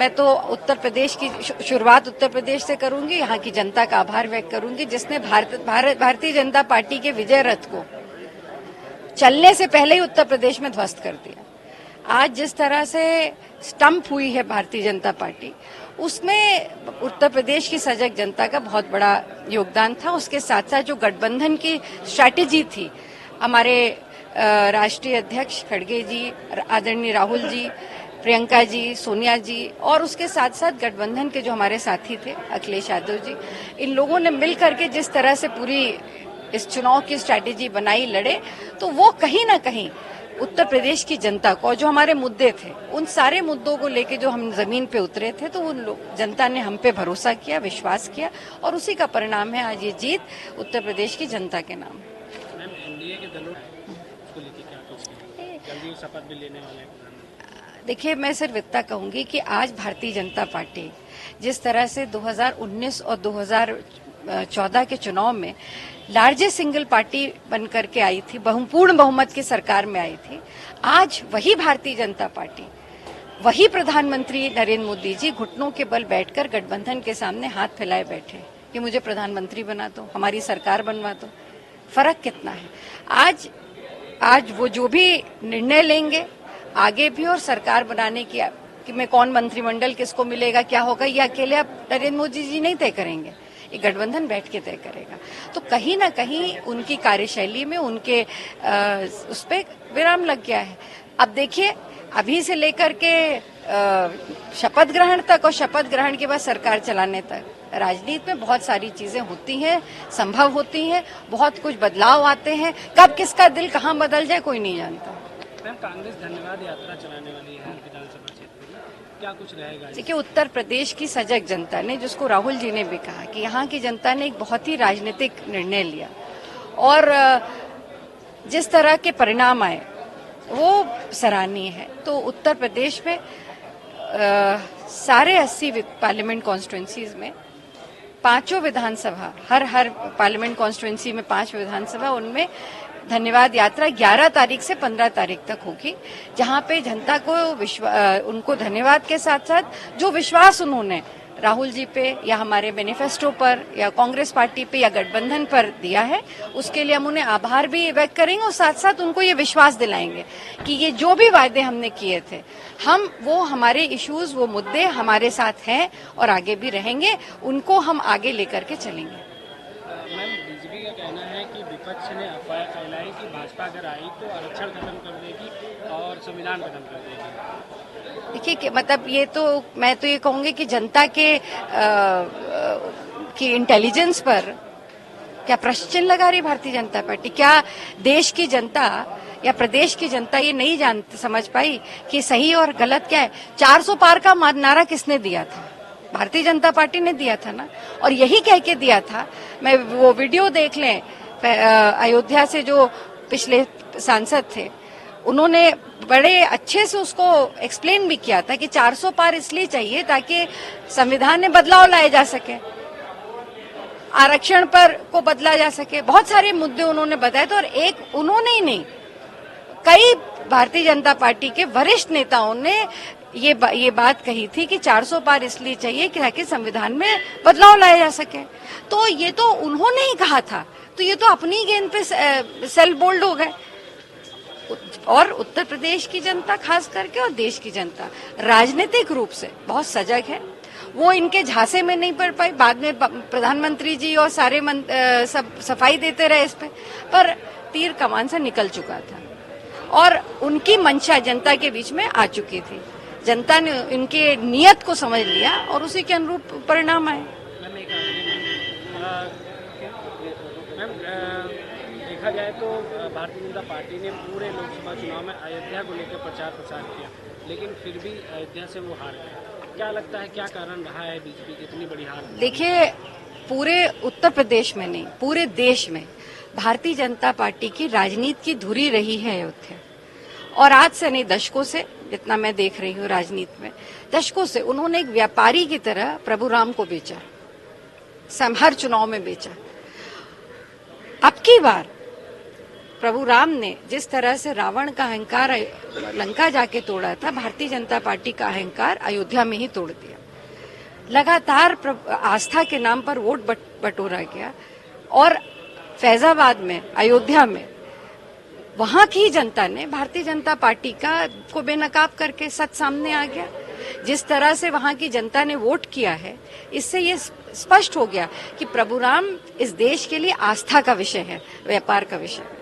मैं तो उत्तर प्रदेश की शुरुआत उत्तर प्रदेश से करूंगी, यहाँ की जनता का आभार व्यक्त करूंगी जिसने भारतीय जनता पार्टी के विजय रथ को चलने से पहले ही उत्तर प्रदेश में ध्वस्त कर दिया। आज जिस तरह से स्टंप हुई है भारतीय जनता पार्टी, उसमें उत्तर प्रदेश की सजग जनता का बहुत बड़ा योगदान था। उसके साथ साथ जो गठबंधन की स्ट्रैटेजी थी, हमारे राष्ट्रीय अध्यक्ष खड़गे जी, आदरणीय राहुल जी, प्रियंका जी, सोनिया जी और उसके साथ साथ गठबंधन के जो हमारे साथी थे अखिलेश यादव जी, इन लोगों ने मिल करके जिस तरह से पूरी इस चुनाव की स्ट्रैटेजी बनाई, लड़े, तो वो कहीं ना कहीं उत्तर प्रदेश की जनता को, जो हमारे मुद्दे थे, उन सारे मुद्दों को लेके जो हम जमीन पे उतरे थे, तो उन जनता ने हम पे भरोसा किया, विश्वास किया और उसी का परिणाम है आज ये जीत उत्तर प्रदेश की जनता के नाम। एनडीए के दलों को लेके क्या कुछ जल्दी शपथ भी लेने वाले हैं? देखिए, मैं सिर्फ इतना कहूंगी कि आज भारतीय जनता पार्टी जिस तरह से 2019 और 2014 के चुनाव में लार्जेस्ट सिंगल पार्टी बनकर के आई थी, पूर्ण बहुमत की सरकार में आई थी, आज वही भारतीय जनता पार्टी, वही प्रधानमंत्री नरेंद्र मोदी जी घुटनों के बल बैठकर गठबंधन के सामने हाथ फैलाए बैठे कि मुझे प्रधानमंत्री बना दो, हमारी सरकार बनवा दो। फर्क कितना है? आज वो जो भी निर्णय लेंगे आगे भी और सरकार बनाने की कि मैं कौन मंत्रिमंडल किसको मिलेगा, क्या होगा, ये अकेले अब नरेंद्र मोदी जी नहीं तय करेंगे, ये गठबंधन बैठ के तय करेगा। तो कहीं ना कहीं उनकी कार्यशैली में उनके उस पे विराम लग गया है। अब देखिए, अभी से लेकर के शपथ ग्रहण तक और शपथ ग्रहण के बाद सरकार चलाने तक राजनीति में बहुत सारी चीजें होती हैं, संभव होती हैं, बहुत कुछ बदलाव आते हैं। कब किसका दिल कहाँ बदल जाए कोई नहीं जानता। मैम, कांग्रेस धन्यवाद यात्रा चलाने वाली है विधानसभा क्षेत्र में, क्या कुछ रहेगा? देखिए, उत्तर प्रदेश की सजग जनता ने, जिसको राहुल जी ने भी कहा कि यहाँ की जनता ने एक बहुत ही राजनीतिक निर्णय लिया और जिस तरह के परिणाम आए वो सराहनीय है। तो उत्तर प्रदेश में सारे 80 पार्लियामेंट कॉन्स्टिट्यूंसीज में पांचों विधानसभा, हर पार्लियामेंट कॉन्स्टिट्यूंसी में 5 विधानसभा, उनमें धन्यवाद यात्रा 11 तारीख से 15 तारीख तक होगी, जहां पे जनता को उनको धन्यवाद के साथ साथ जो विश्वास उन्होंने राहुल जी पे या हमारे मैनिफेस्टो पर या कांग्रेस पार्टी पे या गठबंधन पर दिया है, उसके लिए हम उन्हें आभार भी व्यक्त करेंगे और साथ साथ उनको ये विश्वास दिलाएंगे कि ये जो भी वायदे हमने किए थे, वो हमारे इश्यूज, वो मुद्दे हमारे साथ हैं और आगे भी रहेंगे, उनको हम आगे लेकर के चलेंगे। मैम, बीजेपी का कहना है कि विपक्ष ने अफवाह फैलाई कि भाजपा अगर आई तो आरक्षण खत्म कर देगी और संविधान खत्म कर देगी। देखिए, मतलब ये तो मैं तो ये कहूंगी कि जनता के की इंटेलिजेंस पर क्या प्रश्न चिन्ह लगा रही भारतीय जनता पार्टी? क्या देश की जनता या प्रदेश की जनता ये नहीं समझ पाई कि सही और गलत क्या है? 400 पार का नारा किसने दिया था? भारतीय जनता पार्टी ने दिया था ना, और यही कह के दिया था। मैं वो वीडियो देख लें, अयोध्या से जो पिछले सांसद थे, उन्होंने बड़े अच्छे से उसको एक्सप्लेन भी किया था कि 400 पार इसलिए चाहिए ताकि संविधान में बदलाव लाए जा सके, आरक्षण पर को बदला जा सके। बहुत सारे मुद्दे उन्होंने बताए थे और एक उन्होंने ही नहीं, कई भारतीय जनता पार्टी के वरिष्ठ नेताओं ने ये बात कही थी कि 400 पार इसलिए चाहिए कि ताकि संविधान में बदलाव लाया जा सके। तो ये तो उन्होंने ही कहा था, तो ये तो अपनी गेंद पे सेल्फ बोल्ड हो गए। और उत्तर प्रदेश की जनता खास करके और देश की जनता राजनीतिक रूप से बहुत सजग है। वो इनके झांसे में नहीं पड़ पाई। बाद में प्रधानमंत्री जी और सारे सब सफाई देते रहे इस पर तीर कमान से निकल चुका था और उनकी मंशा जनता के बीच में आ चुकी थी। जनता ने इनके नियत को समझ लिया और उसी के अनुरूप परिणाम आए। मैम, देखा जाए तो भारतीय जनता पार्टी ने पूरे लोकसभा चुनाव में अयोध्या को लेकर प्रचार प्रसार किया, लेकिन फिर भी अयोध्या से वो हार गए। क्या लगता है, क्या कारण रहा है बीजेपी की इतनी बड़ी हार? देखिए, पूरे उत्तर प्रदेश में नहीं, पूरे देश में भारतीय जनता पार्टी की राजनीति की धुरी रही है अयोध्या। और आज से नहीं, दशकों से, जितना मैं देख रही हूँ राजनीति में, दशकों से उन्होंने एक व्यापारी की तरह प्रभु राम को बेचा, हर चुनाव में बेचा। अब की बार प्रभु राम ने जिस तरह से रावण का अहंकार लंका जाके तोड़ा था, भारतीय जनता पार्टी का अहंकार अयोध्या में ही तोड़ दिया। लगातार आस्था के नाम पर वोट बटोरा गया और फैजाबाद में, अयोध्या में वहां की जनता ने भारतीय जनता पार्टी को बेनकाब करके सच सामने आ गया। जिस तरह से वहां की जनता ने वोट किया है, इससे ये स्पष्ट हो गया कि प्रभु राम इस देश के लिए आस्था का विषय है, व्यापार का विषय।